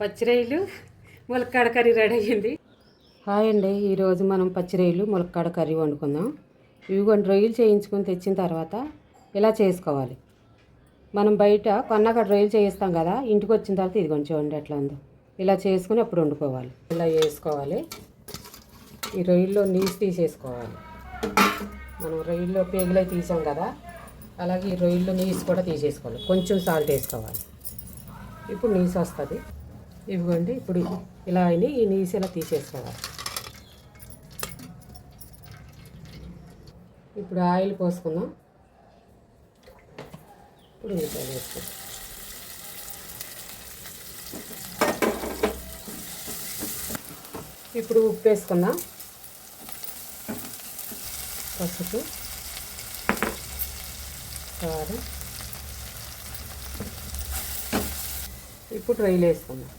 పచ్చిరొయ్యలు ములక్కాడ curry ready అయ్యింది. Hi అండి, ఈరోజు మనం పచ్చిరొయ్యలు ములక్కాడ కర్రీ వండుకుందాం. ఇవి కొన్ని రొయ్యలు చేయించుకొని తెచ్చిన తర్వాత ఇలా చేసుకోవాలి. మనం బయట కొన్నాక రొయ్యలు చేయిస్తాం కదా, ఇంటికి వచ్చిన తర్వాత ఇది కొంచెం చూడండి ఎట్లా ఉందో. ఇలా చేసుకుని అప్పుడు వండుకోవాలి. ఇలా వేసుకోవాలి. ఈ రొయ్యల్లో నీసు తీసేసుకోవాలి. మనం రొయ్యల్లో పేగులై తీసాం కదా, అలాగే ఈ రొయ్యల్లో నీసు కూడా తీసేసుకోవాలి. కొంచెం సాల్ట్ వేసుకోవాలి. ఇప్పుడు నీసు వస్తుంది. ఇవ్వండి, ఇప్పుడు ఇలా అయినా ఈ నీసు ఇలా తీసేసుకోవాలి. ఇప్పుడు ఆయిల్ పోసుకుందాం. ఇప్పుడు ఉల్లిపాయలు వేసుకుందాం. ఇప్పుడు ఉప్పు వేసుకుందాం, పసుపు, కారం. ఇప్పుడు రొయ్యలు వేసుకుందాం.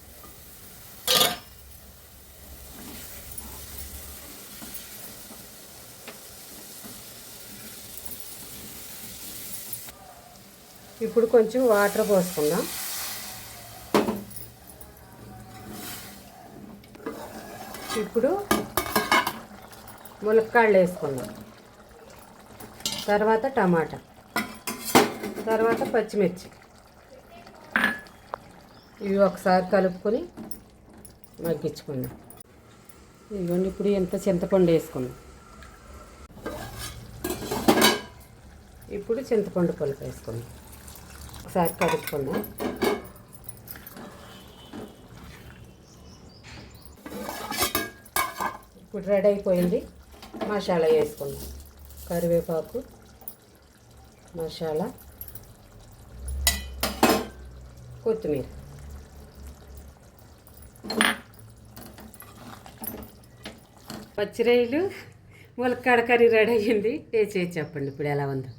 ఇప్పుడు కొంచెం వాటర్ పోసుకుందాం. ఇప్పుడు ములక్కాడలు వేసుకుందాం. తర్వాత టమాటా, తర్వాత పచ్చిమిర్చి. ఇవి ఒకసారి కలుపుకొని మగ్గించుకుందాం. ఇదిగోండి, ఇప్పుడు ఎంత చింతపండు వేసుకుందాం. ఇప్పుడు చింతపండు పులుపు వేసుకుందాం. ఒకసారి కలుపుకుందాం. ఇప్పుడు రెడీ అయిపోయింది. మసాలా వేసుకుందాం. కరివేపాకు, మసాలా, కొత్తిమీర. పచ్చిరొయ్యలు ములక్కాడ కర్రీ రెడీ అయ్యింది. టేస్ట్ చేసి చెప్పండి ఇప్పుడు ఎలా ఉందో.